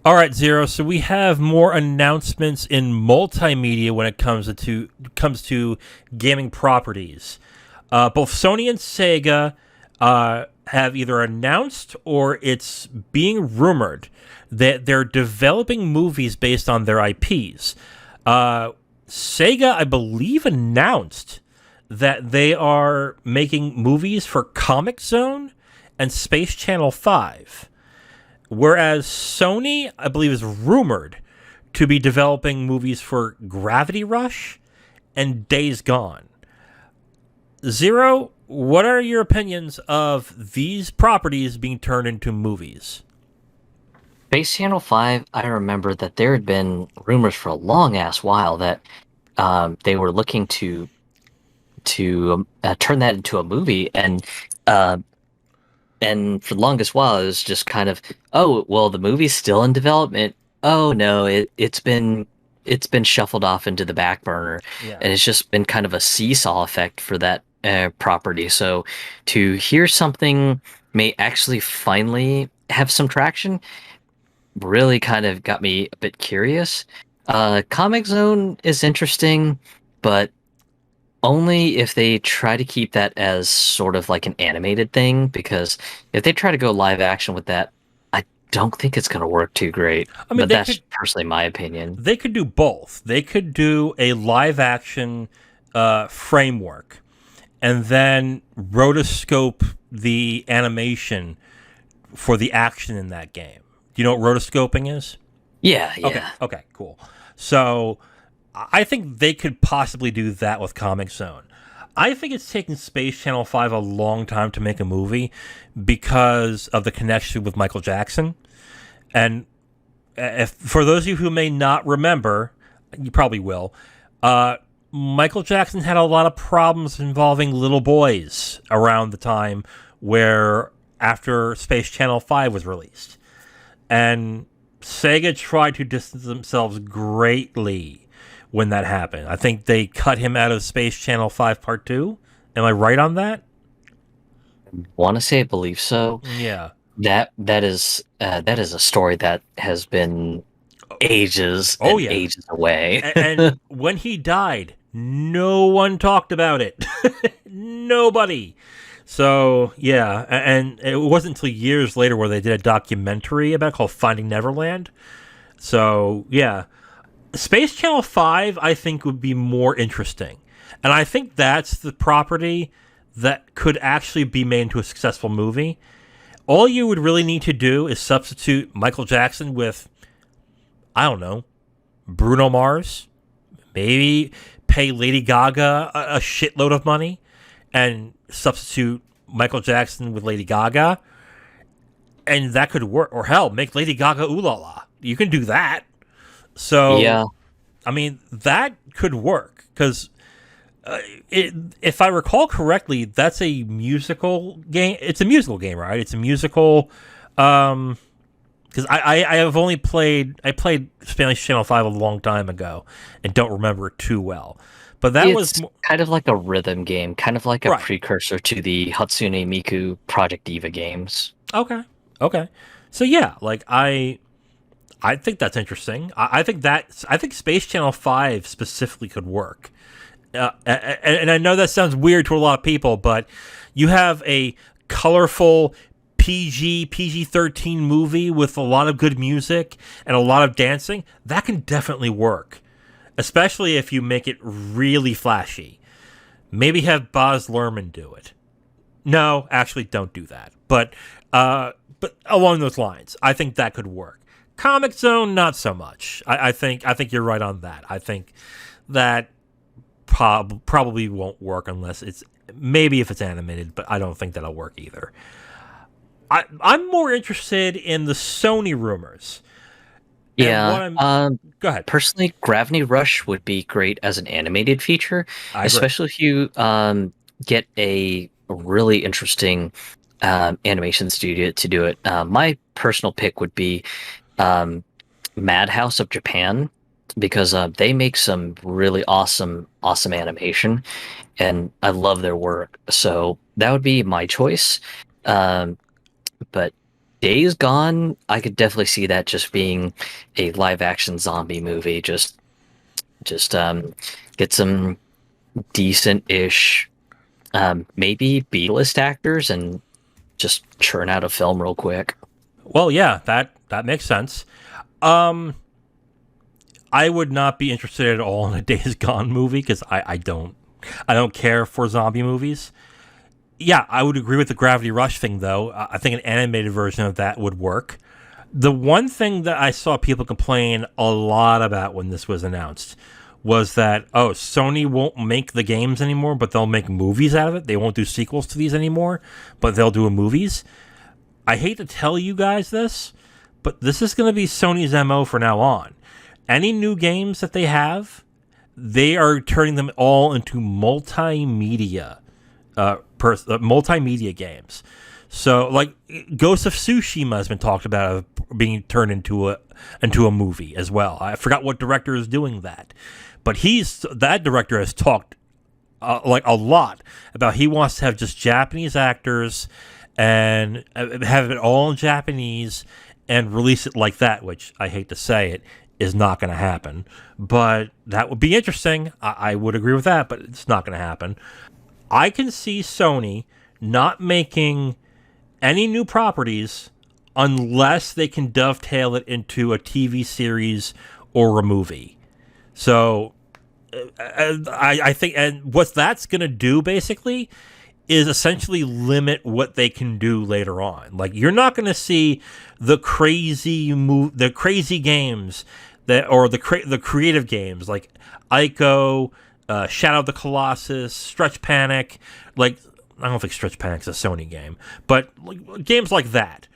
All right, Zero. So we have more announcements in multimedia when it comes to gaming properties. Both Sony and Sega have either announced or it's being rumored that they're developing movies based on their IPs. Sega, I believe, announced that they are making movies for Comix Zone and Space Channel 5. Whereas Sony, I believe, is rumored to be developing movies for Gravity Rush and Days Gone. Zero, what are your opinions of these properties being turned into movies? Base Channel 5, I remember that there had been rumors for a long ass while that they were looking to turn that into a movie, uh, and for the longest while it was just kind of, oh well, the movie's still in development. Oh no, it's been shuffled off into the back burner, Yeah. and it's just been kind of a seesaw effect for that property. So to hear something may actually finally have some traction really kind of got me a bit curious. Comic Zone is interesting, but only if they try to keep that as sort of like an animated thing, because if they try to go live action with that, I don't think it's going to work too great. I mean, But they that's could personally my opinion. they could do both. They could do a live action framework and then rotoscope the animation for the action in that game. Do you know what rotoscoping is? Yeah, Okay, yeah. okay, cool. So I think they could possibly do that with Comic Zone. I think it's taken Space Channel 5 a long time to make a movie because of the connection with Michael Jackson. And if for those of you who may not remember, you probably will. Michael Jackson had a lot of problems involving little boys around the time where after Space Channel 5 was released. And Sega tried to distance themselves greatly when that happened. I think they cut him out of Space Channel 5 Part 2. Am I right on that? Want to say I believe so. Yeah. That is a story that has been ages Oh, and yeah. ages away. And when he died, no one talked about it. Nobody. So yeah, and it wasn't until years later where they did a documentary about it called Finding Neverland. So yeah, Space Channel 5 I think would be more interesting. And I think that's the property that could actually be made into a successful movie. All you would really need to do is substitute Michael Jackson with, I don't know, Bruno Mars. Maybe pay Lady Gaga a shitload of money and substitute Michael Jackson with Lady Gaga. And that could work. Or hell, make Lady Gaga ooh la la. You can do that. So, Yeah, I mean, that could work. Because if I recall correctly, that's a musical game. It's a musical game, right? It's a musical. Because I have only played Spanish Channel 5 a long time ago and don't remember it too well. But that was it's kind of like a rhythm game, kind of like a right. precursor to the Hatsune Miku Project Diva games. Okay. Okay. So yeah, like I think that's interesting. I think Space Channel 5 specifically could work. And I know that sounds weird to a lot of people, but you have a colorful PG 13 movie with a lot of good music and a lot of dancing. That can definitely work, especially if you make it really flashy. Maybe have Baz Luhrmann do it. No, actually, don't do that. But along those lines, I think that could work. Comic Zone, not so much. I think you're right on that. I think that probably won't work unless it's maybe if it's animated, but I don't think that'll work either. I'm more interested in the Sony rumors, and Yeah, what I'm. Go ahead. personally, Gravity Rush would be great as an animated feature, I agree. especially if you get a really interesting animation studio to do it. My personal pick would be um, Madhouse of Japan, because they make some really awesome animation, and I love their work. So that would be my choice. Um, but Days Gone, I could definitely see that just being a live action zombie movie. Just get some decent-ish, maybe B-list actors and just churn out a film real quick. Well, yeah, that makes sense. Um, I would not be interested at all in a Days Gone movie because I don't care for zombie movies. Yeah, I would agree with the Gravity Rush thing though. I think an animated version of that would work. The one thing that I saw people complain a lot about when this was announced was that, oh, Sony won't make the games anymore, but they'll make movies out of it. They won't do sequels to these anymore, but they'll do movies. I hate to tell you guys this, but this is going to be Sony's MO for now on. Any new games that they have, they are turning them all into multimedia games. So, like, Ghost of Tsushima has been talked about of being turned into a movie as well. I forgot what director is doing that, but that director has talked like a lot about he wants to have just Japanese actors and have it all in Japanese and release it like that. Which I hate to say it is not going to happen, but that would be interesting. I would agree with that, but it's not going to happen. I can see Sony not making any new properties unless they can dovetail it into a TV series or a movie. So I think, and what that's going to do basically is essentially limit what they can do later on. Like, you're not going to see the crazy games or the creative games like Ico, Shadow of the Colossus, Stretch Panic. Like, I don't think Stretch Panic's a Sony game, but like, games like that,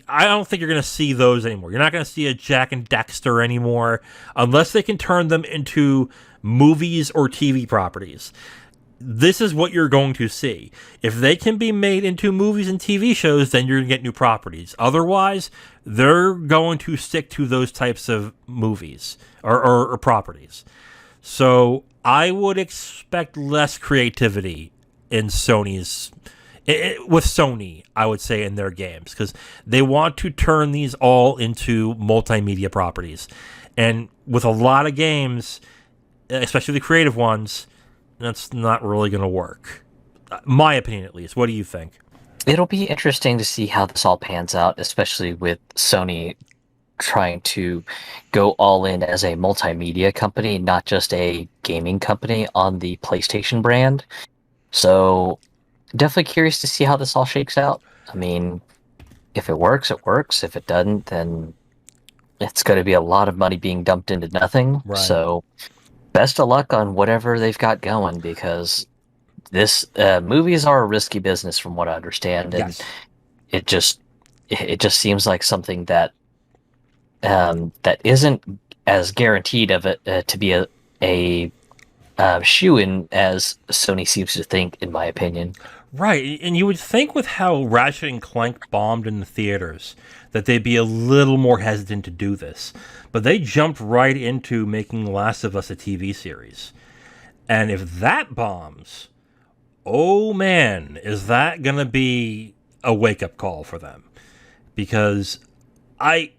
I don't think you're going to see those anymore. You're not going to see a Jack and Dexter anymore unless they can turn them into movies or TV properties. This is what you're going to see. If they can be made into movies and TV shows, then you're going to get new properties. Otherwise, they're going to stick to those types of movies or properties. So I would expect less creativity in with Sony, I would say, in their games, because they want to turn these all into multimedia properties. And with a lot of games, especially the creative ones, that's not really going to work. My opinion, at least. What do you think? It'll be interesting to see how this all pans out, especially with Sony trying to go all in as a multimedia company, not just a gaming company on the PlayStation brand. So definitely curious to see how this all shakes out. I mean, if it works, it works. If it doesn't, then it's going to be a lot of money being dumped into nothing. Right. So best of luck on whatever they've got going, because this movies are a risky business from what I understand. And Yes. it just seems like something that that isn't as guaranteed of it to be a shoe-in as Sony seems to think, in my opinion. Right, and you would think with how Ratchet and Clank bombed in the theaters that they'd be a little more hesitant to do this. But they jumped right into making Last of Us a TV series. And if that bombs, oh man, is that going to be a wake-up call for them? Because I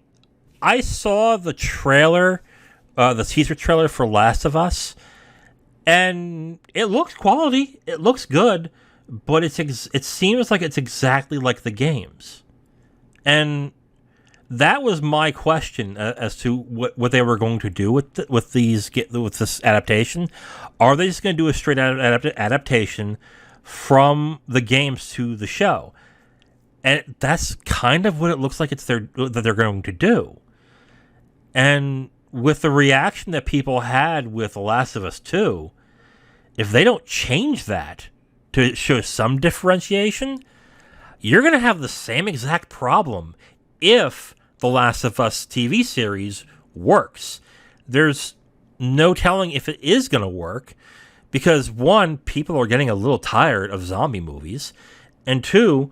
saw the trailer, the teaser trailer for Last of Us, and it looks quality. It looks good. But it seems like it's exactly like the games. And that was my question as to what they were going to do with this adaptation. Are they just going to do a straight adaptation from the games to the show? And that's kind of what it looks like that they're going to do. And with the reaction that people had with The Last of Us 2, if they don't change that to show some differentiation, you're going to have the same exact problem if The Last of Us TV series works. There's no telling if it is going to work because, one, people are getting a little tired of zombie movies, and two,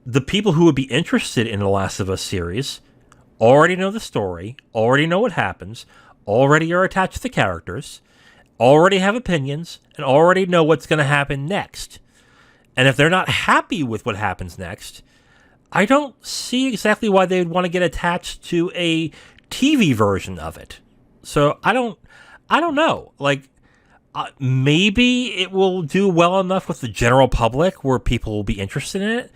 the people who would be interested in The Last of Us series already know the story, already know what happens, already are attached to the characters, already have opinions, and already know what's going to happen next. And if they're not happy with what happens next, I don't see exactly why they would want to get attached to a TV version of it. So I don't know. Like, maybe it will do well enough with the general public where people will be interested in it.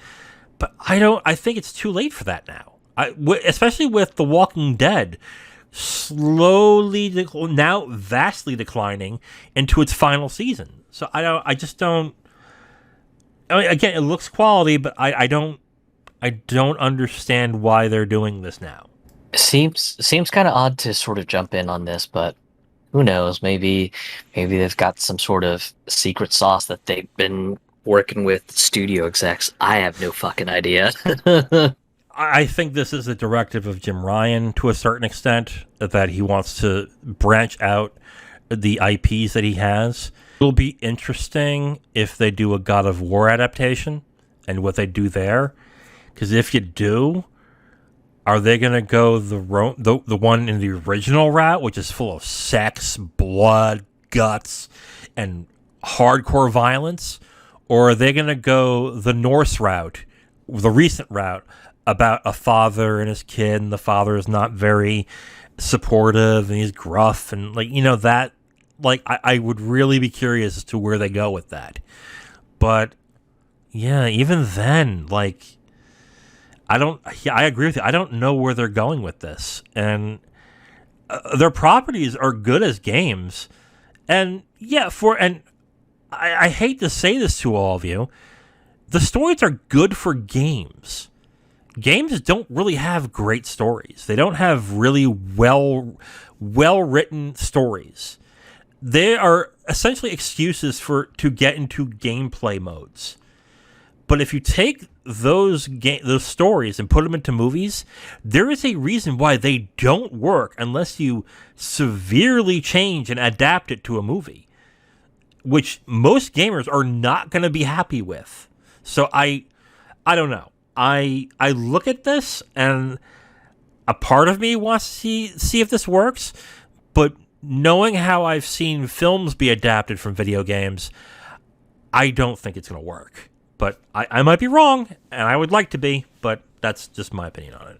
But I think it's too late for that now. Especially with The Walking Dead slowly, now vastly declining into its final season. So I just don't. I mean, again, it looks quality, but I don't understand why they're doing this now. Seems kind of odd to sort of jump in on this, but who knows? Maybe they've got some sort of secret sauce that they've been working with studio execs. I have no fucking idea. I think this is a directive of Jim Ryan to a certain extent, that he wants to branch out the IPs that he has. It'll be interesting if they do a God of War adaptation and what they do there. Because if you do, are they going to go the one in the original route, which is full of sex, blood, guts, and hardcore violence? Or are they going to go the Norse route, the recent route, about a father and his kid, and the father is not very supportive, and he's gruff, and that, I would really be curious as to where they go with that. But yeah, even then, I agree with you. I don't know where they're going with this, and their properties are good as games, and I hate to say this to all of you, the stories are good for games. Games don't really have great stories. They don't have really well written stories. They are essentially excuses to get into gameplay modes. But if you take those stories and put them into movies, there is a reason why they don't work unless you severely change and adapt it to a movie, which most gamers are not going to be happy with. So I don't know. I look at this, and a part of me wants to see if this works, but knowing how I've seen films be adapted from video games, I don't think it's going to work. But I might be wrong, and I would like to be, but that's just my opinion on it.